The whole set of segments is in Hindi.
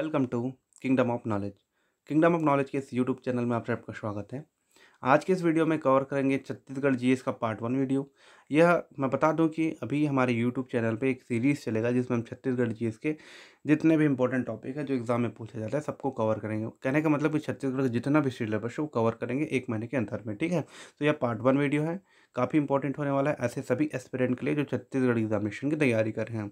Welcome to kingdom of knowledge. Kingdom of knowledge के इस यूट्यूब चैनल में आप सबका स्वागत है। आज के इस वीडियो में कवर करेंगे छत्तीसगढ़ जीएस का पार्ट 1 वीडियो। यह मैं बता दूं कि अभी हमारे यूट्यूब चैनल पे एक सीरीज़ चलेगा जिसमें हम छत्तीसगढ़ जीएस के जितने भी इंपॉर्टेंट टॉपिक है जो एग्जाम में पूछा जाता है सबको कवर करेंगे। कहने का मतलब कि छत्तीसगढ़ का जितना भी सिलेबस है वो कवर करेंगे 1 महीने के अंदर में, ठीक है। तो यह पार्ट 1 वीडियो है, काफ़ी इंपॉर्टेंट होने वाला है ऐसे सभी एस्पिरेंट के लिए जो छत्तीसगढ़ एग्जामिनेशन की तैयारी कर रहे हैं।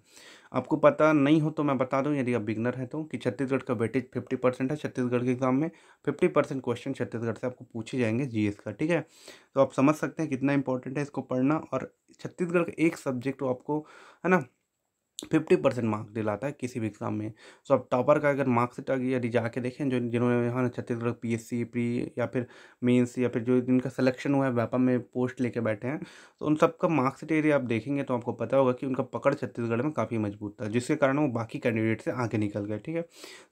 आपको पता नहीं हो तो मैं बता दूं, यदि आप बिगनर हैं तो, कि छत्तीसगढ़ का वेटेज 50% है। छत्तीसगढ़ के एग्जाम में 50% क्वेश्चन छत्तीसगढ़ से आपको पूछे जाएंगे जीएस का, ठीक है। तो आप समझ सकते हैं कितना इंपॉर्टेंट है इसको पढ़ना। और छत्तीसगढ़ का एक सब्जेक्ट तो आपको, है ना, 50% मार्क्स दिलाता है किसी भी एग्जाम में। सो अब टॉपर का अगर मार्क्सिट यदि जाके देखें, जो जिन्होंने यहाँ छत्तीसगढ़ पीएससी प्री या फिर मेंस या फिर जो जिनका सिलेक्शन हुआ है व्यापम में पोस्ट लेके बैठे हैं, तो उन सबका मार्क्सिट यदि आप देखेंगे तो आपको पता होगा कि उनका पकड़ छत्तीसगढ़ में काफ़ी मजबूत था, जिसके कारण वो बाकी कैंडिडेट से आगे निकल गए, ठीक है।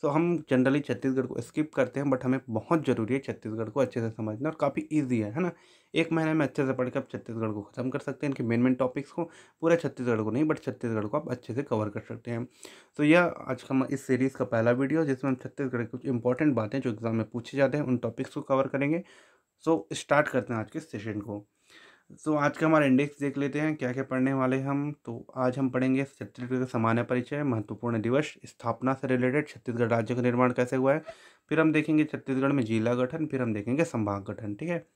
तो हम जनरली छत्तीसगढ़ को स्किप करते हैं, बट हमें बहुत ज़रूरी है छत्तीसगढ़ को अच्छे से समझना, और काफ़ी ईजी है ना। 1 महीने में अच्छे से पढ़ के आप छत्तीसगढ़ को ख़त्म कर सकते हैं, इनके मेन टॉपिक्स को, पूरा छत्तीसगढ़ को नहीं बट छत्तीसगढ़ को आप अच्छे से कवर कर सकते हैं। तो यह आज का इस सीरीज़ का पहला वीडियो जिसमें हम छत्तीसगढ़ की कुछ इंपॉर्टेंट बातें जो एग्जाम में पूछे जाते हैं उन टॉपिक्स को कवर करेंगे। सो स्टार्ट करते हैं आज के सेशन को। सो आज का हमारा इंडेक्स देख लेते हैं क्या क्या पढ़ने वाले हैं हम। तो आज हम पढ़ेंगे छत्तीसगढ़ का सामान्य परिचय, महत्वपूर्ण दिवस, स्थापना से रिलेटेड, छत्तीसगढ़ राज्य का निर्माण कैसे हुआ है, फिर हम देखेंगे छत्तीसगढ़ में जिला गठन, फिर हम देखेंगे संभाग गठन, ठीक है।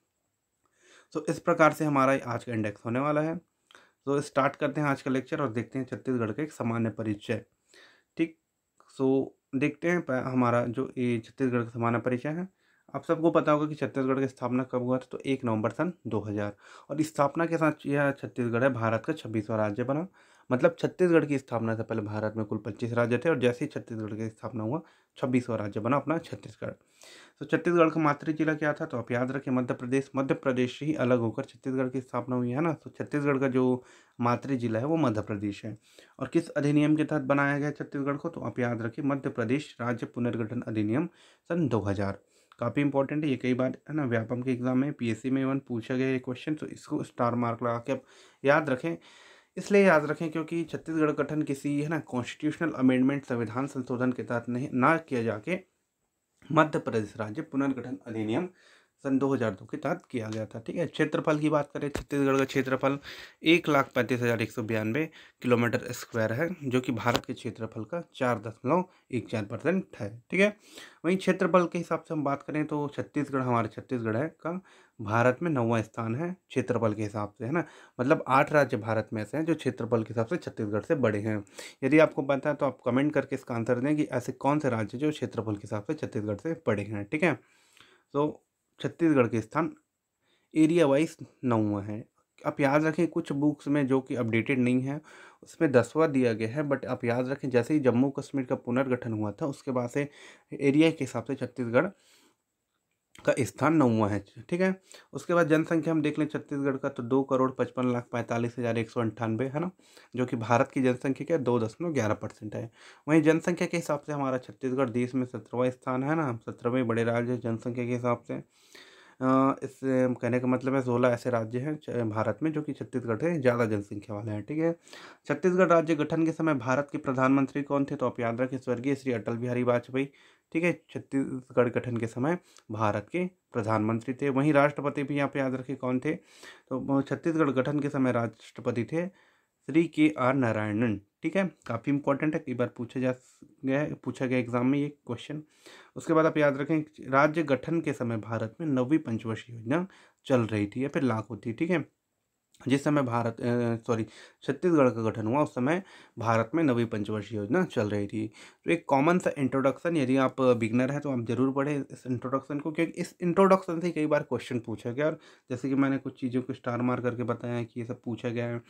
तो इस प्रकार से हमारा आज का इंडेक्स होने वाला है। तो स्टार्ट करते हैं आज का लेक्चर और देखते हैं छत्तीसगढ़ का एक सामान्य परिचय, ठीक। सो देखते हैं हमारा जो ये छत्तीसगढ़ का सामान्य परिचय है। आप सबको पता होगा कि छत्तीसगढ़ की स्थापना कब हुआ था, तो 1 नवंबर सन 2000। और इस स्थापना के साथ यह छत्तीसगढ़ है भारत का 26वां राज्य बना। मतलब छत्तीसगढ़ की स्थापना से पहले भारत में कुल 25 राज्य थे, और जैसे ही छत्तीसगढ़ की स्थापना हुआ 26वां राज्य बना अपना छत्तीसगढ़। तो छत्तीसगढ़ का मातृ जिला क्या था, तो आप याद रखें मध्य प्रदेश से ही अलग होकर छत्तीसगढ़ की स्थापना हुई है ना। तो छत्तीसगढ़ का जो मातृ जिला है वो मध्य प्रदेश है। और किस अधिनियम के तहत बनाया गया छत्तीसगढ़ को, तो आप याद रखिए मध्य प्रदेश राज्य पुनर्गठन अधिनियम सन 2000। काफ़ी इंपॉर्टेंट है ये, कई बार है ना व्यापम के एग्जाम में पीएससी में इवन पूछा गया ये क्वेश्चन, तो इसको स्टार मार्क लगा के आप याद रखें। इसलिए याद रखें क्योंकि छत्तीसगढ़ गठन किसी, है ना, कॉन्स्टिट्यूशनल अमेंडमेंट संविधान संशोधन के तहत नहीं ना किया जाके मध्य प्रदेश राज्य पुनर्गठन अधिनियम सन 2002 के तहत किया गया था, ठीक है। क्षेत्रफल की बात करें, छत्तीसगढ़ का क्षेत्रफल 1,35,192 किलोमीटर स्क्वायर है, जो कि भारत के क्षेत्रफल का 4.14% है, ठीक है। वहीं क्षेत्रफल के हिसाब से हम बात करें तो छत्तीसगढ़, हमारे छत्तीसगढ़ है का भारत में 9वां स्थान है क्षेत्रफल के हिसाब से, है ना। मतलब 8 राज्य भारत में ऐसे हैं जो क्षेत्रफल के हिसाब से छत्तीसगढ़ से बड़े हैं। यदि आपको पता है तो आप कमेंट करके इसका आंसर दें कि ऐसे कौन से राज्य जो क्षेत्रफल के हिसाब से छत्तीसगढ़ से बड़े हैं, ठीक है। तो छत्तीसगढ़ के स्थान एरिया वाइज 9वां है। आप याद रखें कुछ बुक्स में जो कि अपडेटेड नहीं है उसमें 10वां दिया गया है, बट आप याद रखें जैसे ही जम्मू कश्मीर का पुनर्गठन हुआ था उसके बाद से एरिया के हिसाब से छत्तीसगढ़ का स्थान 9वां है, ठीक है। उसके बाद जनसंख्या हम देख लें छत्तीसगढ़ का, तो 2,55,45,198 है ना, जो कि भारत की जनसंख्या का 2.11% है। वहीं जनसंख्या के हिसाब से हमारा छत्तीसगढ़ देश में 17वां स्थान है ना, 17वें बड़े राज्य जनसंख्या के हिसाब से। इससे कहने का मतलब है 16 ऐसे राज्य हैं भारत में जो कि छत्तीसगढ़ से ज़्यादा जनसंख्या वाले हैं, ठीक है। छत्तीसगढ़ राज्य गठन के समय भारत के प्रधानमंत्री कौन थे, तो आप याद रखें स्वर्गीय श्री अटल बिहारी वाजपेयी, ठीक है। छत्तीसगढ़ गठन के समय भारत के प्रधानमंत्री थे। वहीं राष्ट्रपति भी यहाँ पे याद रखें कौन थे, तो छत्तीसगढ़ गठन के समय राष्ट्रपति थे श्री KR नारायणन, ठीक है। काफ़ी इंपॉर्टेंट है, कई बार पूछा गया एग्जाम में ये क्वेश्चन। उसके बाद आप याद रखें राज्य गठन के समय भारत में 9वीं पंचवर्षीय योजना चल रही थी या फिर लागू थी, ठीक है। जिस समय छत्तीसगढ़ का गठन हुआ उस समय भारत में 9वीं पंचवर्षीय योजना चल रही थी। तो एक कॉमन सा इंट्रोडक्शन, यदि आप बिगनर हैं तो आप जरूर पढ़ें इस इंट्रोडक्शन को, क्योंकि इस इंट्रोडक्शन से कई बार क्वेश्चन पूछा गया। और जैसे कि मैंने कुछ चीज़ों को स्टार मार करके बताया है कि ये सब पूछा गया है।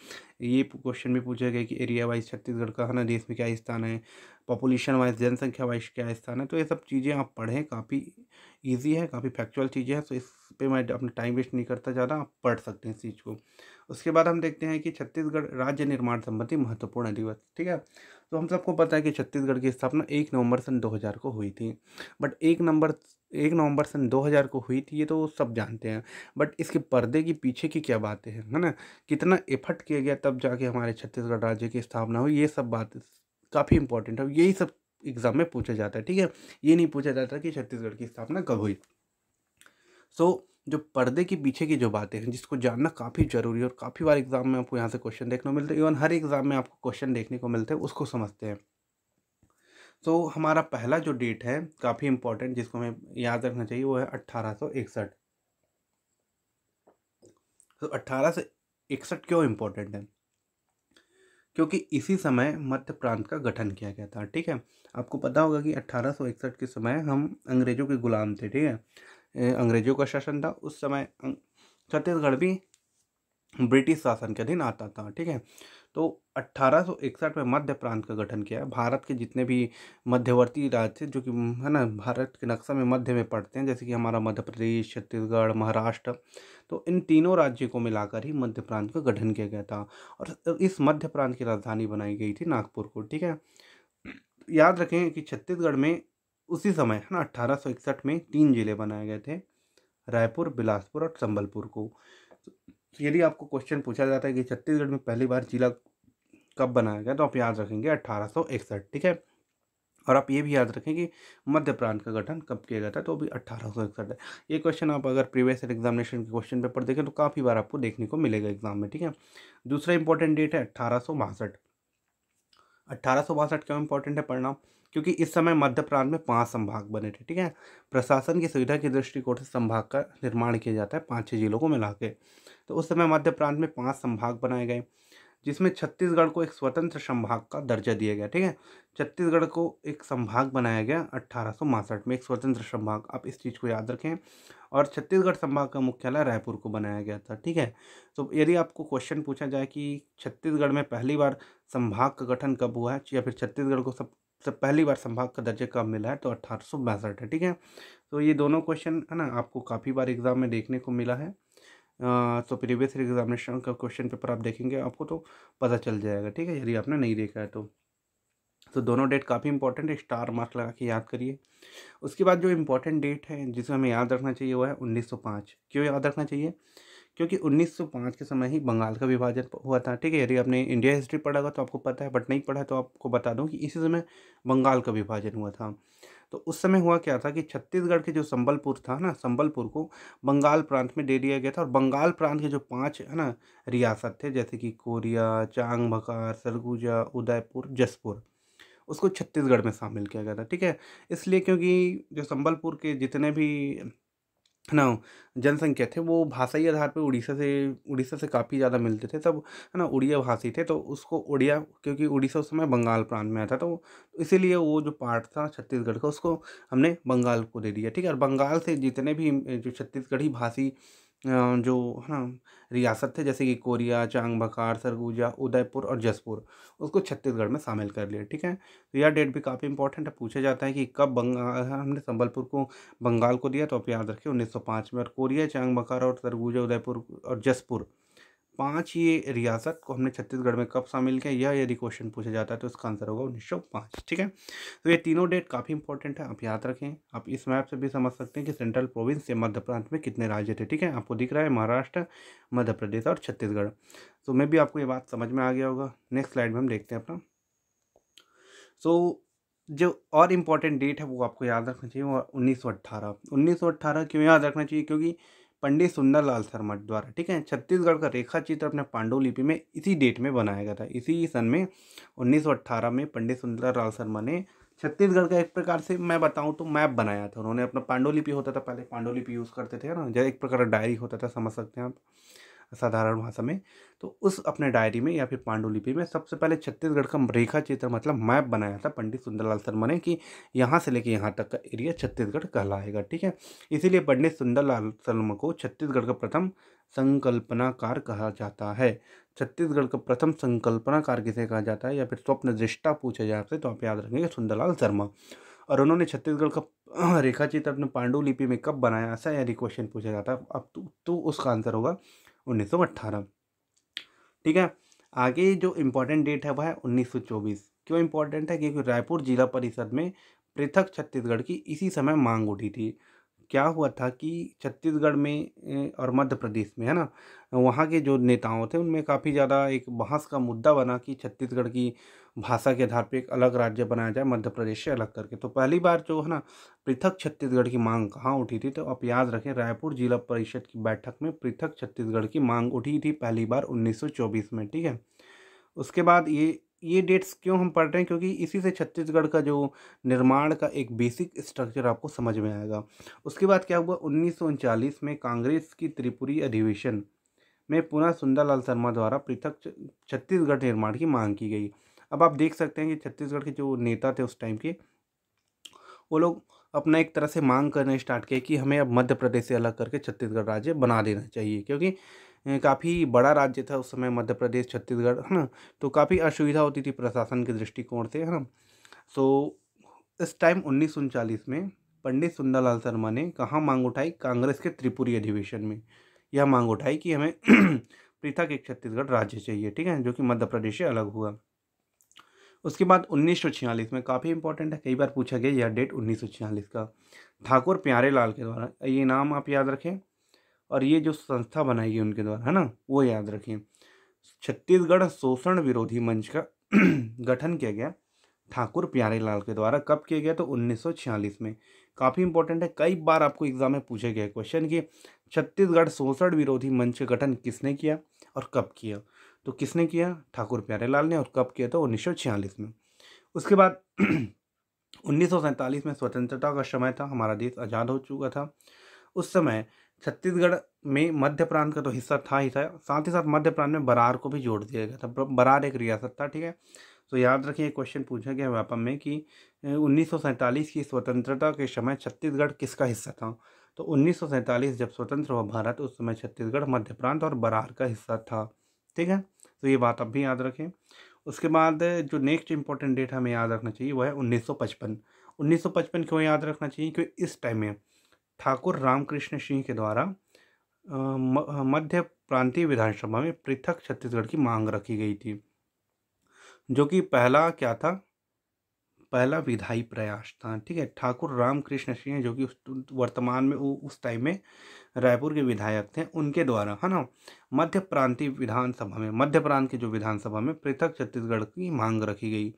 ये क्वेश्चन भी पूछा गया कि एरिया वाइज छत्तीसगढ़ का, है ना, देश में क्या स्थान है, पॉपुलेशन वाइज, जनसंख्या वाइज क्या स्थान है। तो ये सब चीज़ें आप पढ़ें, काफ़ी ईजी है, काफ़ी फैक्चुअल चीज़ें हैं। तो इस पे मैं अपना टाइम वेस्ट नहीं करता ज़्यादा, आप पढ़ सकते हैं इस चीज़ को। उसके बाद हम देखते हैं कि छत्तीसगढ़ राज्य निर्माण संबंधी महत्वपूर्ण दिवस, ठीक है। तो हम सबको पता है कि छत्तीसगढ़ की स्थापना 1 नवंबर सन 2000 को हुई थी। बट 1 नवंबर सन 2000 को हुई थी ये तो सब जानते हैं, बट इसके पर्दे की पीछे की क्या बातें हैं, है ना, कितना एफर्ट किया गया तब जाके हमारे छत्तीसगढ़ राज्य की स्थापना हुई, ये सब बात काफ़ी इंपॉर्टेंट है। यही सब एग्ज़ाम में पूछा जाता है, ठीक है। ये नहीं पूछा जाता कि छत्तीसगढ़ की स्थापना कब हुई। सो जो पर्दे के पीछे की जो बातें हैं, जिसको जानना काफ़ी ज़रूरी है और काफ़ी बार एग्ज़ाम में आपको यहाँ से क्वेश्चन देखने को मिलते हैं, इवन हर एग्ज़ाम में आपको क्वेश्चन देखने को मिलते हैं, उसको समझते हैं। तो हमारा पहला जो डेट है काफ़ी इम्पोर्टेंट, जिसको हमें याद रखना चाहिए, वो है 1861। तो 1861 क्यों इम्पोर्टेंट है? क्योंकि इसी समय मध्य प्रांत का गठन किया गया था, ठीक है। आपको पता होगा कि 1861 के समय हम अंग्रेज़ों के गुलाम थे, ठीक है। अंग्रेज़ों का शासन था उस समय। छत्तीसगढ़ भी ब्रिटिश शासन के अधीन आता था, ठीक है। तो 1861 में मध्य प्रांत का गठन किया। भारत के जितने भी मध्यवर्ती राज्य थे, जो कि है ना, भारत के नक्शा में मध्य में पड़ते हैं, जैसे कि हमारा मध्य प्रदेश, छत्तीसगढ़, महाराष्ट्र, तो इन तीनों राज्यों को मिलाकर ही मध्य प्रांत का गठन किया गया था। और इस मध्य प्रांत की राजधानी बनाई गई थी नागपुर को, ठीक है। याद रखें कि छत्तीसगढ़ में उसी समय है ना 1861 में 3 जिले बनाए गए थे, रायपुर, बिलासपुर और संबलपुर को। तो यदि आपको क्वेश्चन पूछा जाता है कि छत्तीसगढ़ में पहली बार जिला कब बनाया गया, तो आप याद रखेंगे 1861, ठीक है। और आप ये भी याद रखें कि मध्य प्रांत का गठन कब किया गया था, तो अभी 1861 है। ये क्वेश्चन आप अगर प्रीवियस ईयर एग्जामिनेशन के क्वेश्चन पेपर देखें तो काफ़ी बार आपको देखने को मिलेगा एग्जाम में, ठीक है। दूसरा इंपॉर्टेंट डेट है 1862। 1862 क्यों इंपॉर्टेंट है पढ़ना? क्योंकि इस समय मध्य प्रांत में 5 संभाग बने थे, ठीक है। प्रशासन की सुविधा के दृष्टिकोण से संभाग का निर्माण किया जाता है 5-6 जिलों को मिला के। तो उस समय मध्य प्रांत में 5 संभाग बनाए गए, जिसमें छत्तीसगढ़ को एक स्वतंत्र संभाग का दर्जा दिया गया, ठीक है। छत्तीसगढ़ को एक संभाग बनाया गया 1862 में, एक स्वतंत्र संभाग, आप इस चीज़ को याद रखें। और छत्तीसगढ़ संभाग का मुख्यालय रायपुर को बनाया गया था, ठीक है। तो यदि आपको क्वेश्चन पूछा जाए कि छत्तीसगढ़ में पहली बार संभाग का गठन कब हुआ है, या फिर छत्तीसगढ़ को सबसे पहली बार संभाग का दर्जा कब मिला है, तो 1862 है, ठीक है। तो ये दोनों क्वेश्चन है ना आपको काफ़ी बार एग्जाम में देखने को मिला है। तो प्रीवियस एग्जामिनेशन का क्वेश्चन पेपर आप देखेंगे, आपको तो पता चल जाएगा, ठीक है, यदि आपने नहीं देखा है तो दोनों डेट काफ़ी इंपॉर्टेंट है, स्टार मार्क लगा के याद करिए। उसके बाद जो इम्पोर्टेंट डेट है जिसे हमें याद रखना चाहिए, वो है 1905। क्यों याद रखना चाहिए? क्योंकि 1905 के समय ही बंगाल का विभाजन हुआ था, ठीक है। यदि आपने इंडिया हिस्ट्री पढ़ा होगा तो आपको पता है, बट नहीं पढ़ा है तो आपको बता दूं कि इसी समय बंगाल का विभाजन हुआ था। तो उस समय हुआ क्या था कि छत्तीसगढ़ के जो संबलपुर था ना, संबलपुर को बंगाल प्रांत में दे दिया गया था। और बंगाल प्रांत के जो 5 है ना रियासत थे, जैसे कि कोरिया, चांग बकार, सरगुजा, उदयपुर, जसपुर, उसको छत्तीसगढ़ में शामिल किया गया था, ठीक है। इसलिए क्योंकि जो संबलपुर के जितने भी है ना जनसंख्या थे, वो भाषाई आधार पे उड़ीसा से काफ़ी ज़्यादा मिलते थे, सब है ना उड़िया भाषी थे। तो उसको उड़िया, क्योंकि उड़ीसा उस समय बंगाल प्रांत में आता था, तो इसीलिए वो जो पार्ट था छत्तीसगढ़ का, उसको हमने बंगाल को दे दिया, ठीक है। और बंगाल से जितने भी जो छत्तीसगढ़ी भाषी जो है ना रियासत थे, जैसे कि कोरिया, चांग बकार, सरगुजा, उदयपुर और जसपुर, उसको छत्तीसगढ़ में शामिल कर लिया, ठीक है। तो यह डेट भी काफ़ी इंपॉर्टेंट है, पूछा जाता है कि कब बंगाल हमने संबलपुर को बंगाल को दिया, तो आप याद रखें 1905 में। और कोरिया, चांग बकार और सरगुजा, उदयपुर और जसपुर, 5 ये रियासत को हमने छत्तीसगढ़ में कब शामिल किया, यह यदि क्वेश्चन पूछा जाता है तो इसका आंसर होगा 1905, ठीक है। तो ये तीनों डेट काफ़ी इंपॉर्टेंट है, आप याद रखें। आप इस मैप से भी समझ सकते हैं कि सेंट्रल प्रोविंस या मध्य प्रांत में कितने राज्य थे, ठीक है। आपको दिख रहा है महाराष्ट्र, मध्य प्रदेश और छत्तीसगढ़। तो मैं भी आपको ये बात समझ में आ गया होगा। नेक्स्ट स्लाइड में हम देखते हैं अपना। सो जो और इम्पोर्टेंट डेट है वो आपको याद रखना चाहिए, वो 1918। 1918 क्यों याद रखना चाहिए? क्योंकि पंडित सुंदरलाल शर्मा द्वारा, ठीक है, छत्तीसगढ़ का रेखा चित्र अपने पांडुलिपि में इसी डेट में बनाया गया था। इसी सन में 1918 में पंडित सुंदरलाल शर्मा ने छत्तीसगढ़ का एक प्रकार से मैं बताऊं तो मैप बनाया था। उन्होंने अपना पांडुलिपि होता था, पहले पांडुलिपि यूज़ करते थे ना, जैसे एक प्रकार का डायरी होता था, समझ सकते हैं आप साधारण भाषा में। तो उस अपने डायरी में या फिर पांडुलिपि में सबसे पहले छत्तीसगढ़ का रेखा चित्र मतलब मैप बनाया था पंडित सुंदरलाल शर्मा ने, कि यहाँ से लेके यहाँ तक का एरिया छत्तीसगढ़ कहलाएगा, ठीक है। इसीलिए पंडित सुंदरलाल शर्मा को छत्तीसगढ़ का प्रथम संकल्पनाकार कहा जाता है। छत्तीसगढ़ का प्रथम संकल्पनाकार किसे कहा जाता है, या फिर स्वप्न दृष्टा पूछा जाए आपसे, तो आप याद रखेंगे सुंदरलाल शर्मा। और उन्होंने छत्तीसगढ़ का रेखा चित्र अपने पांडुलिपि में कब बनाया, ऐसा यदि क्वेश्चन पूछा जाता है अब तो उसका आंसर होगा 1918, ठीक है। आगे जो इम्पोर्टेंट डेट है वह है 1924। क्यों इम्पोर्टेंट है? क्योंकि रायपुर जिला परिषद में पृथक छत्तीसगढ़ की इसी समय मांग उठी थी। क्या हुआ था कि छत्तीसगढ़ में और मध्य प्रदेश में है ना, वहाँ के जो नेताओं थे उनमें काफ़ी ज़्यादा एक बहस का मुद्दा बना कि छत्तीसगढ़ की भाषा के आधार पे एक अलग राज्य बनाया जाए मध्य प्रदेश से अलग करके। तो पहली बार जो है ना पृथक छत्तीसगढ़ की मांग कहाँ उठी थी, तो आप याद रखें रायपुर जिला परिषद की बैठक में पृथक छत्तीसगढ़ की मांग उठी थी पहली बार 1924 में, ठीक है। उसके बाद ये डेट्स क्यों हम पढ़ रहे हैं, क्योंकि इसी से छत्तीसगढ़ का जो निर्माण का एक बेसिक स्ट्रक्चर आपको समझ में आएगा। उसके बाद क्या हुआ, 1939 में कांग्रेस की त्रिपुरी अधिवेशन में पुनः सुंदरलाल शर्मा द्वारा पृथक छत्तीसगढ़ निर्माण की मांग की गई। अब आप देख सकते हैं कि छत्तीसगढ़ के जो नेता थे उस टाइम के, वो लोग अपना एक तरह से मांग करने स्टार्ट किए कि हमें अब मध्य प्रदेश से अलग करके छत्तीसगढ़ राज्य बना देना चाहिए, क्योंकि काफ़ी बड़ा राज्य था उस समय मध्य प्रदेश छत्तीसगढ़, है ना। तो काफ़ी असुविधा होती थी प्रशासन के दृष्टिकोण से, है ना। सो इस टाइम 1939 में पंडित सुंदरलाल शर्मा ने कहाँ मांग उठाई, कांग्रेस के त्रिपुरी अधिवेशन में यह मांग उठाई कि हमें पृथक एक छत्तीसगढ़ राज्य चाहिए, ठीक है, जो कि मध्य प्रदेश से अलग हुआ। उसके बाद 1946 में काफ़ी इंपॉर्टेंट है, कई बार पूछा गया यह डेट 1946 का, ठाकुर प्यारेलाल के द्वारा, ये नाम आप याद रखें, और ये जो संस्था बनाई गई उनके द्वारा, है ना, वो याद रखें। छत्तीसगढ़ शोषण विरोधी मंच का गठन किया गया ठाकुर प्यारेलाल के द्वारा। कब किया गया, तो 1946 में। काफ़ी इंपॉर्टेंट है, कई बार आपको एग्जाम में पूछे गए क्वेश्चन कि छत्तीसगढ़ शोषण विरोधी मंच का गठन किसने किया और कब किया। तो किसने किया, ठाकुर प्यारेलाल ने, और कब किया, तो 1946 में। उसके बाद 1947 में स्वतंत्रता का समय था, हमारा देश आज़ाद हो चुका था। उस समय छत्तीसगढ़ में मध्य प्रांत का तो हिस्सा था ही था, साथ ही साथ मध्य प्रांत में बरार को भी जोड़ दिया गया था। बरार एक रियासत था, ठीक है। तो याद रखिए क्वेश्चन पूछा गया व्यापम में कि 1947 की स्वतंत्रता के समय छत्तीसगढ़ किसका हिस्सा था। तो 1947 जब स्वतंत्र हुआ भारत, उस समय छत्तीसगढ़ मध्य प्रांत और बरार का हिस्सा था, ठीक है। तो ये बात अब भी याद रखें। उसके बाद जो नेक्स्ट इंपॉर्टेंट डेट हमें याद रखना चाहिए वो है 1955। 1955 क्यों याद रखना चाहिए, क्योंकि इस टाइम में ठाकुर रामकृष्ण सिंह के द्वारा मध्य प्रांतीय विधानसभा में पृथक छत्तीसगढ़ की मांग रखी गई थी, जो कि पहला क्या था, पहला विधायी प्रयास था, ठीक है। ठाकुर रामकृष्ण सिंह जो कि वर्तमान में उस टाइम में रायपुर के विधायक थे, उनके द्वारा, है ना, मध्य प्रांतीय विधानसभा में, मध्य प्रांत की जो विधानसभा में पृथक छत्तीसगढ़ की मांग रखी गई,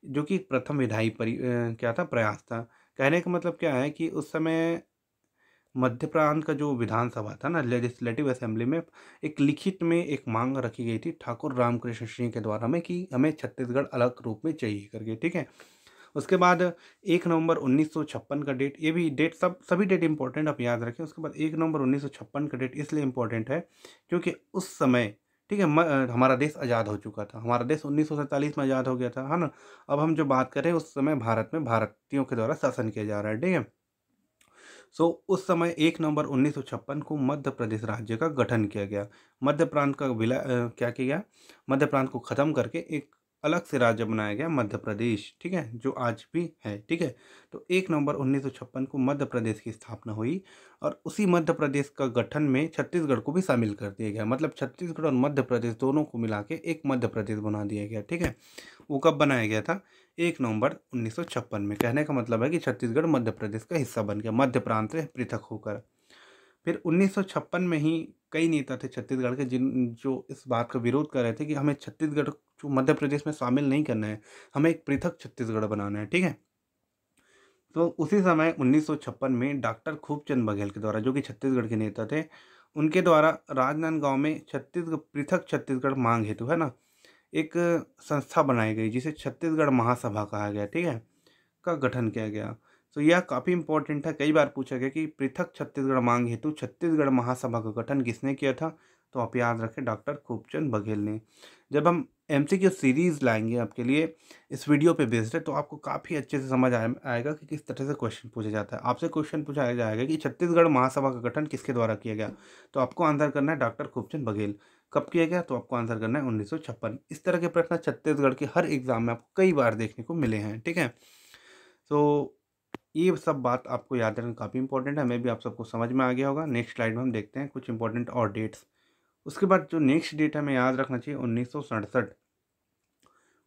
जो कि प्रथम विधायी क्या था, प्रयास था। कहने का मतलब क्या है कि उस समय मध्य प्रांत का जो विधानसभा था ना, लेजिस्लेटिव असेंबली में एक लिखित में एक मांग रखी गई थी ठाकुर रामकृष्ण सिंह के द्वारा में कि हमें छत्तीसगढ़ अलग रूप में चाहिए करके, ठीक है। उसके बाद 1 नवंबर 1956 का डेट, ये भी डेट सभी डेट इंपॉर्टेंट आप याद रखें। उसके बाद 1 नवंबर 1956 का डेट इसलिए इम्पोर्टेंट है क्योंकि उस समय, ठीक है, हमारा देश आज़ाद हो चुका था। हमारा देश 1947 में आज़ाद हो गया था, है ना। अब हम जो बात कर रहे हैं उस समय भारत में भारतीयों के द्वारा शासन किया जा रहा है, ठीक है। सो उस समय 1 नवंबर 1956 को मध्य प्रदेश राज्य का गठन किया गया। मध्य प्रांत का क्या किया गया, मध्य प्रांत को ख़त्म करके एक अलग से राज्य बनाया गया मध्य प्रदेश, ठीक है, जो आज भी है, ठीक है। तो 1 नवंबर 1956 को मध्य प्रदेश की स्थापना हुई और उसी मध्य प्रदेश का गठन में छत्तीसगढ़ को भी शामिल कर दिया गया। मतलब छत्तीसगढ़ और मध्य प्रदेश दोनों को मिला के एक मध्य प्रदेश बना दिया गया, ठीक है। वो कब बनाया गया था, 1 नवंबर 1956 में। कहने का मतलब है कि छत्तीसगढ़ मध्य प्रदेश का हिस्सा बन गया मध्य प्रांत से पृथक होकर। फिर 1956 में ही कई नेता थे छत्तीसगढ़ के जो इस बात का विरोध कर रहे थे कि हमें छत्तीसगढ़ जो मध्य प्रदेश में शामिल नहीं करना है, हमें एक पृथक छत्तीसगढ़ बनाना है, ठीक है। तो उसी समय 1956 में डॉक्टर खूबचंद बघेल के द्वारा, जो कि छत्तीसगढ़ के नेता थे, उनके द्वारा राजनांदगांव में छत्तीसगढ़ पृथक छत्तीसगढ़ मांग हेतु, है ना, एक संस्था बनाई गई जिसे छत्तीसगढ़ महासभा कहा गया, ठीक है, का गठन किया गया। तो यह काफ़ी इंपॉर्टेंट है, कई बार पूछा गया कि पृथक छत्तीसगढ़ मांग हेतु छत्तीसगढ़ महासभा का गठन किसने किया था, तो आप याद रखें डॉक्टर खूबचंद बघेल ने। जब हम एमसीक्यू सीरीज़ लाएंगे आपके लिए इस वीडियो पे बेस्ड है, तो आपको काफ़ी अच्छे से समझ आएगा कि किस तरह से क्वेश्चन पूछा जाता है। आपसे क्वेश्चन पूछा जाएगा कि छत्तीसगढ़ महासभा का गठन किसके द्वारा किया गया, तो आपको आंसर करना है डॉक्टर खूबचंद बघेल। कब किया गया, तो आपको आंसर करना है 1956। इस तरह के प्रश्न छत्तीसगढ़ के हर एग्जाम में आपको कई बार देखने को मिले हैं, ठीक है। तो ये सब बात आपको याद रखना काफ़ी इंपॉर्टेंट है, मैं भी आप सबको समझ में आ गया होगा। नेक्स्ट स्लाइड में हम देखते हैं कुछ इंपॉर्टेंट और डेट्स। उसके बाद जो नेक्स्ट डेट हमें याद रखना चाहिए 1967।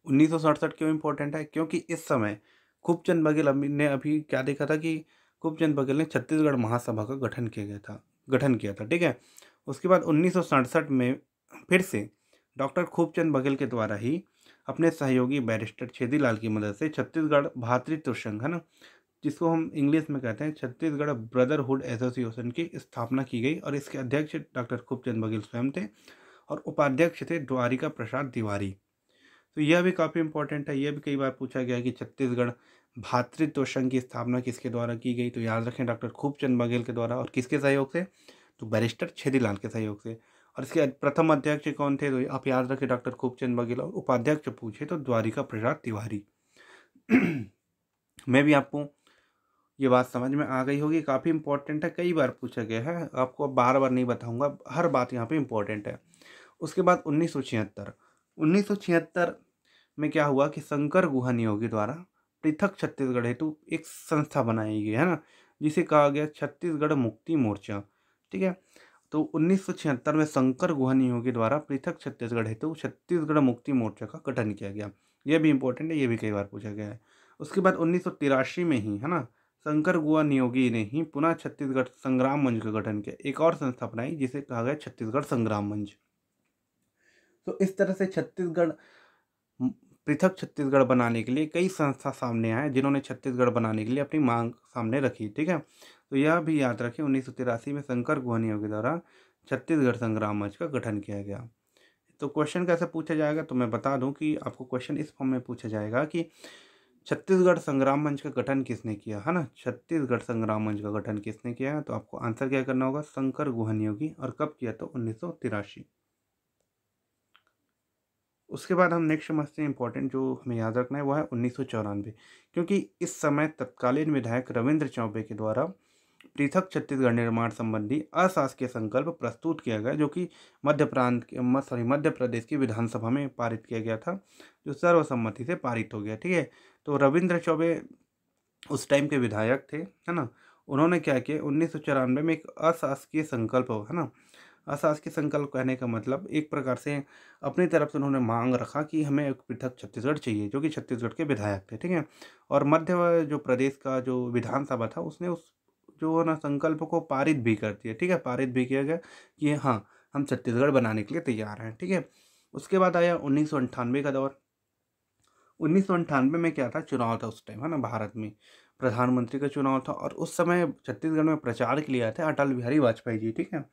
1967 क्यों इंपॉर्टेंट है, क्योंकि इस समय खूबचंद बघेल ने अभी क्या देखा था कि खूबचंद बघेल ने छत्तीसगढ़ महासभा का गठन किया था, ठीक है। उसके बाद 1967 में फिर से डॉक्टर खूबचंद बघेल के द्वारा ही अपने सहयोगी बैरिस्टर छेदीलाल की मदद से छत्तीसगढ़ भातृत्व संघ, है ना, जिसको हम इंग्लिश में कहते हैं छत्तीसगढ़ ब्रदरहुड एसोसिएशन की स्थापना की गई और इसके अध्यक्ष डॉक्टर खूबचंद बघेल स्वयं थे और उपाध्यक्ष थे द्वारिका प्रसाद तिवारी। तो यह भी काफ़ी इंपॉर्टेंट है, यह भी कई बार पूछा गया है कि छत्तीसगढ़ भातृत्व संघ की स्थापना किसके द्वारा की गई, तो याद रखें डॉक्टर खूबचंद बघेल के द्वारा। और किसके सहयोग से, तो बैरिस्टर छेदीलाल के सहयोग से। और इसके प्रथम अध्यक्ष कौन थे, तो आप याद रखें डॉक्टर खूबचंद बघेल। और उपाध्यक्ष पूछे तो द्वारिका प्रसाद तिवारी। मैं भी आपको ये बात समझ में आ गई होगी, काफ़ी इंपॉर्टेंट है, कई बार पूछा गया है, आपको बार बार नहीं बताऊंगा, हर बात यहाँ पे इंपॉर्टेंट है। उसके बाद 1976 में क्या हुआ कि शंकर गुहा नियोगी द्वारा पृथक छत्तीसगढ़ हेतु एक संस्था बनाई गई, है ना, जिसे कहा गया छत्तीसगढ़ मुक्ति मोर्चा। ठीक है, तो 1976 में शंकर गुहा नियोगी द्वारा पृथक छत्तीसगढ़ हेतु छत्तीसगढ़ मुक्ति मोर्चा का गठन किया गया। यह भी इंपॉर्टेंट है, ये भी कई बार पूछा गया है। उसके बाद 1983 में ही, है ना, शंकर गुहा नियोगी ने ही पुनः छत्तीसगढ़ संग्राम मंच का गठन किया, एक और संस्था बनाई जिसे कहा गया छत्तीसगढ़ संग्राम मंच। तो इस तरह से छत्तीसगढ़ पृथक छत्तीसगढ़ बनाने के लिए कई संस्था सामने आए जिन्होंने छत्तीसगढ़ बनाने के लिए अपनी मांग सामने रखी। ठीक है, तो यह भी याद रखें 1983 में शंकर गुहा नियोगी द्वारा छत्तीसगढ़ संग्राम मंच का गठन किया गया। तो क्वेश्चन कैसे पूछा जाएगा, तो मैं बता दूं कि आपको क्वेश्चन इस फॉर्म में पूछा जाएगा कि छत्तीसगढ़ संग्राम मंच का गठन किसने किया, है ना, छत्तीसगढ़ संग्राम मंच का गठन किसने किया है, तो आपको आंसर क्या करना होगा, शंकर गुहा नियोगी। और कब किया, तो 1983। उसके बाद हम नेक्स्ट समझते हैं, इंपॉर्टेंट जो हमें याद रखना है वो है 1994, क्योंकि इस समय तत्कालीन विधायक रविंद्र चौबे के द्वारा पृथक छत्तीसगढ़ निर्माण संबंधी अशासकीय संकल्प प्रस्तुत किया गया, जो कि मध्य प्रदेश की विधानसभा में पारित किया गया था, जो सर्वसम्मति से पारित हो गया। ठीक है, तो रविंद्र चौबे उस टाइम के विधायक थे, है ना, उन्होंने क्या किया 1994 में एक अशासकीय संकल्प, है ना, अशासकीय संकल्प कहने का मतलब एक प्रकार से अपनी तरफ से उन्होंने मांग रखा कि हमें एक पृथक छत्तीसगढ़ चाहिए, जो कि छत्तीसगढ़ के विधायक थे। ठीक है, और मध्य जो प्रदेश का जो विधानसभा था उसने उस जो है ना संकल्प को पारित भी कर दिया। ठीक है, पारित भी किया गया कि हाँ, हम छत्तीसगढ़ बनाने के लिए तैयार हैं। ठीक है, उसके बाद आया 1998 का दौर। 1998 में क्या था, चुनाव था उस टाइम, है ना, भारत में प्रधानमंत्री का चुनाव था और उस समय छत्तीसगढ़ में प्रचार के लिए आए थे अटल बिहारी वाजपेयी जी। ठीक है,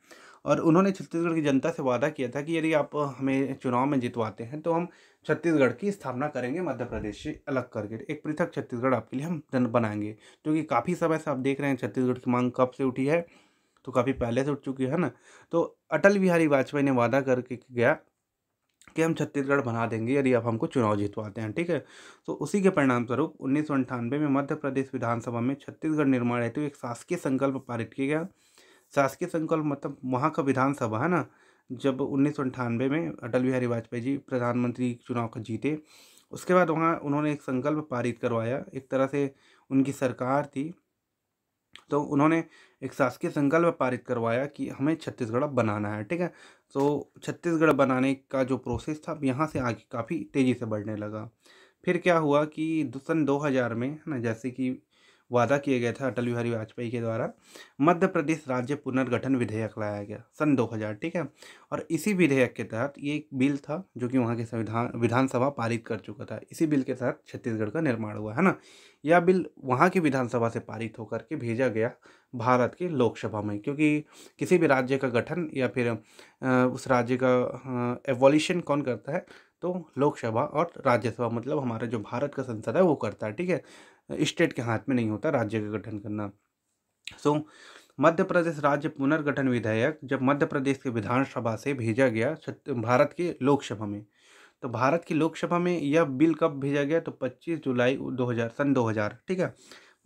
और उन्होंने छत्तीसगढ़ की जनता से वादा किया था कि यदि आप हमें चुनाव में जितवाते हैं तो हम छत्तीसगढ़ की स्थापना करेंगे मध्य प्रदेश से अलग करके, एक पृथक छत्तीसगढ़ आपके लिए हम बनाएंगे। क्योंकि काफ़ी समय से आप देख रहे हैं छत्तीसगढ़ की मांग कब से उठी है, तो काफ़ी पहले से उठ चुकी है ना। तो अटल बिहारी वाजपेयी ने वादा करके गया कि हम छत्तीसगढ़ बना देंगे यदि आप हमको चुनाव जितवाते हैं। ठीक है, तो उसी के परिणाम स्वरूप 1998 में मध्य प्रदेश विधानसभा में छत्तीसगढ़ निर्माण हेतु एक शासकीय संकल्प पारित किया गया। शासकीय संकल्प मतलब वहाँ का विधानसभा, है ना, जब 1998 में अटल बिहारी वाजपेयी जी प्रधानमंत्री चुनाव को जीते, उसके बाद वहाँ उन्होंने एक संकल्प पारित करवाया, एक तरह से उनकी सरकार थी, तो उन्होंने एक शासकीय संकल्प पारित करवाया कि हमें छत्तीसगढ़ अब बनाना है। ठीक है, तो छत्तीसगढ़ बनाने का जो प्रोसेस था अब यहाँ से आगे काफ़ी तेज़ी से बढ़ने लगा। फिर क्या हुआ कि सन 2000 में, है ना, जैसे कि वादा किया गया था अटल बिहारी वाजपेयी के द्वारा, मध्य प्रदेश राज्य पुनर्गठन विधेयक लाया गया सन 2000। ठीक है, और इसी विधेयक के तहत ये एक बिल था जो कि वहाँ के संविधान विधानसभा पारित कर चुका था। इसी बिल के तहत छत्तीसगढ़ का निर्माण हुआ, है ना। यह बिल वहाँ की विधानसभा से पारित होकर के भेजा गया भारत के लोकसभा में, क्योंकि किसी भी राज्य का गठन या फिर उस राज्य का एवोल्यूशन कौन करता है, तो लोकसभा और राज्यसभा, मतलब हमारा जो भारत का संसद है वो करता है। ठीक है, स्टेट के हाथ में नहीं होता राज्य का गठन करना। सो मध्य प्रदेश राज्य पुनर्गठन विधेयक जब मध्य प्रदेश के विधानसभा से भेजा गया भारत की लोकसभा में, तो भारत की लोकसभा में यह बिल कब भेजा गया, तो 25 जुलाई 2000 सन 2000। ठीक है,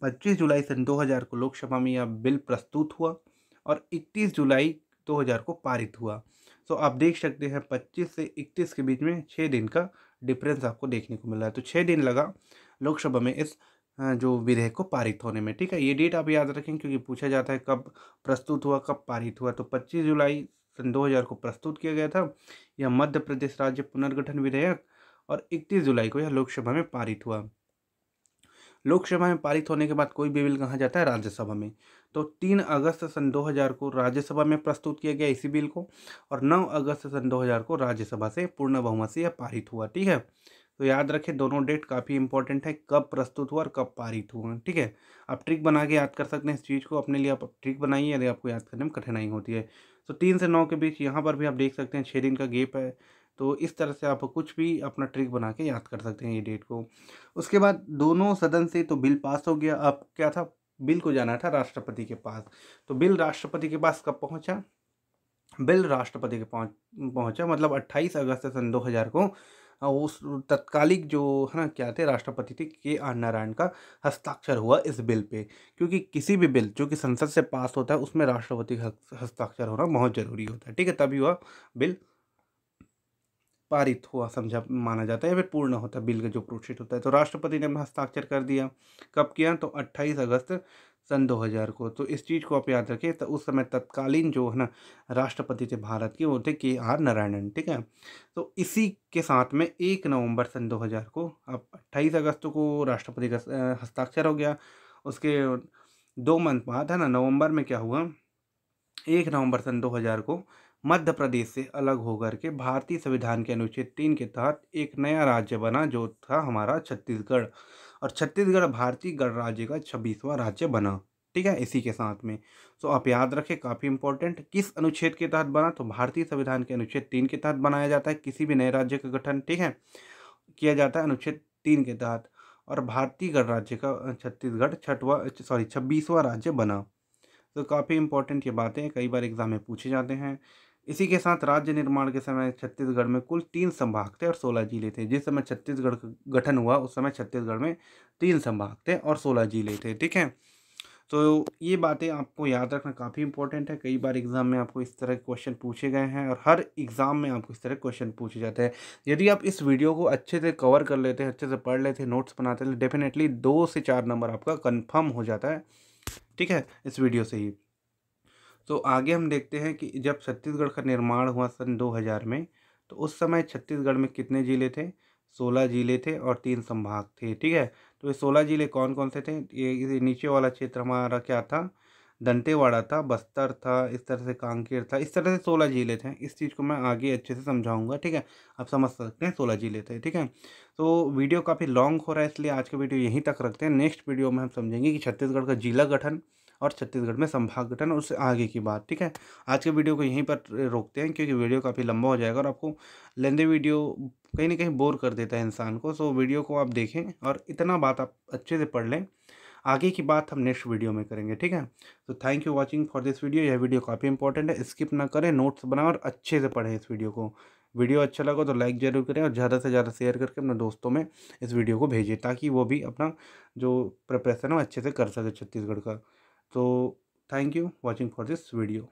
25 जुलाई सन 2000 को लोकसभा में यह बिल प्रस्तुत हुआ और 31 जुलाई 2000 को पारित हुआ। तो आप देख सकते हैं 25 से 31 के बीच में 6 दिन का डिफरेंस आपको देखने को मिला है। तो 6 दिन लगा लोकसभा में इस जो विधेयक को पारित होने में। ठीक है, ये डेट आप याद रखें क्योंकि पूछा जाता है कब प्रस्तुत हुआ, कब पारित हुआ। तो 25 जुलाई सन 2000 को प्रस्तुत किया गया था यह मध्य प्रदेश राज्य पुनर्गठन विधेयक, और 31 जुलाई को यह लोकसभा में पारित हुआ। लोकसभा में पारित होने के बाद कोई भी बिल कहाँ जाता है, राज्यसभा में। तो 3 अगस्त सन 2000 को राज्यसभा में प्रस्तुत किया गया इसी बिल को, और 9 अगस्त सन 2000 को राज्यसभा से पूर्ण बहुमत से यह पारित हुआ। ठीक है, तो याद रखें दोनों डेट काफ़ी इंपॉर्टेंट है, कब प्रस्तुत हुआ और कब पारित हुआ। ठीक है, आप ट्रिक बना के याद कर सकते हैं इस चीज़ को, अपने लिए आप ट्रिक बनाइए यदि आपको याद करने में कठिनाई होती है। तो 3 से 9 के बीच यहाँ पर भी आप देख सकते हैं 6 दिन का गैप है। तो इस तरह से आप कुछ भी अपना ट्रिक बना के याद कर सकते हैं ये डेट को। उसके बाद दोनों सदन से तो बिल पास हो गया। अब क्या था, बिल को जाना था राष्ट्रपति के पास। तो बिल राष्ट्रपति के पास कब पहुंचा? बिल राष्ट्रपति के पहुंचा मतलब 28 अगस्त सन 2000 को उस तत्कालिक जो है ना क्या थे राष्ट्रपति थे के.आर. नारायण का हस्ताक्षर हुआ इस बिल पे। क्योंकि किसी भी बिल जो कि संसद से पास होता है उसमें राष्ट्रपति का हस्ताक्षर होना बहुत जरूरी होता है। ठीक है, तभी वह बिल पारित हुआ समझा माना जाता है या फिर पूर्ण होता है, बिल का जो प्रोसेस होता है। तो राष्ट्रपति ने अपना हस्ताक्षर कर दिया। कब किया? तो 28 अगस्त सन 2000 को। तो इस चीज़ को आप याद रखिए। तो उस समय तत्कालीन जो है ना राष्ट्रपति थे भारत के, वो थे के.आर. नारायणन। ठीक है, तो इसी के साथ में 1 नवंबर सन 2000 को, अब 28 अगस्त को राष्ट्रपति का हस्ताक्षर हो गया। उसके 2 मंथ बाद है ना नवंबर में क्या हुआ, 1 नवंबर सन 2000 को मध्य प्रदेश से अलग होकर के भारतीय संविधान के अनुच्छेद 3 के तहत एक नया राज्य बना, जो था हमारा छत्तीसगढ़। और छत्तीसगढ़ भारतीय गणराज्य का 26वां राज्य बना। ठीक है, इसी के साथ में तो आप याद रखें काफ़ी इंपॉर्टेंट, किस अनुच्छेद के तहत बना? तो भारतीय संविधान के अनुच्छेद 3 के तहत बनाया जाता है किसी भी नए राज्य का गठन। ठीक है, किया जाता है अनुच्छेद 3 के तहत। और भारतीय गणराज्य का छत्तीसगढ़ 26वां राज्य बना। तो काफ़ी इंपॉर्टेंट ये बातें कई बार एग्जाम में पूछे जाते हैं। इसी के साथ राज्य निर्माण के समय छत्तीसगढ़ में कुल 3 संभाग थे और 16 जिले थे। जिस समय छत्तीसगढ़ का गठन हुआ उस समय छत्तीसगढ़ में 3 संभाग थे और 16 जिले थे। ठीक है, तो ये बातें आपको याद रखना काफ़ी इंपॉर्टेंट है। कई बार एग्जाम में आपको इस तरह के क्वेश्चन पूछे गए हैं और हर एग्जाम में आपको इस तरह क्वेश्चन पूछे जाते हैं। यदि आप इस वीडियो को अच्छे से कवर कर लेते हैं, अच्छे से पढ़ लेते हैं, नोट्स बनाते हैं, डेफिनेटली 2 से 4 नंबर आपका कन्फर्म हो जाता है। ठीक है, इस वीडियो से ही। तो आगे हम देखते हैं कि जब छत्तीसगढ़ का निर्माण हुआ सन 2000 में, तो उस समय छत्तीसगढ़ में कितने जिले थे? 16 जिले थे और 3 संभाग थे। ठीक है, तो ये 16 जिले कौन कौन से थे? ये नीचे वाला क्षेत्र हमारा क्या था? दंतेवाड़ा था, बस्तर था, इस तरह से कांकेर था, इस तरह से 16 जिले थे। इस चीज़ को मैं आगे अच्छे से समझाऊंगा। ठीक है, आप समझ सकते हैं 16 जिले थे। ठीक है, तो वीडियो काफ़ी लॉन्ग हो रहा है इसलिए आज का वीडियो यहीं तक रखते हैं। नेक्स्ट वीडियो में हम समझेंगे कि छत्तीसगढ़ का जिला गठन और छत्तीसगढ़ में संभाग गठन और उससे आगे की बात। ठीक है, आज के वीडियो को यहीं पर रोकते हैं क्योंकि वीडियो काफ़ी लंबा हो जाएगा और आपको लेंदी वीडियो कहीं ना कहीं बोर कर देता है इंसान को। सो वीडियो को आप देखें और इतना बात आप अच्छे से पढ़ लें। आगे की बात हम नेक्स्ट वीडियो में करेंगे। ठीक है, तो thank you watching for this video. यह वीडियो काफ़ी इंपॉर्टेंट है, स्किप ना करें, नोट्स बनाएं और अच्छे से पढ़ें इस वीडियो को। वीडियो अच्छा लगा तो लाइक ज़रूर करें और ज़्यादा से ज़्यादा शेयर करके अपने दोस्तों में इस वीडियो को भेजें ताकि वो भी अपना जो प्रिपरेशन है वो अच्छे से कर सके छत्तीसगढ़ का। तो thank you watching for this video.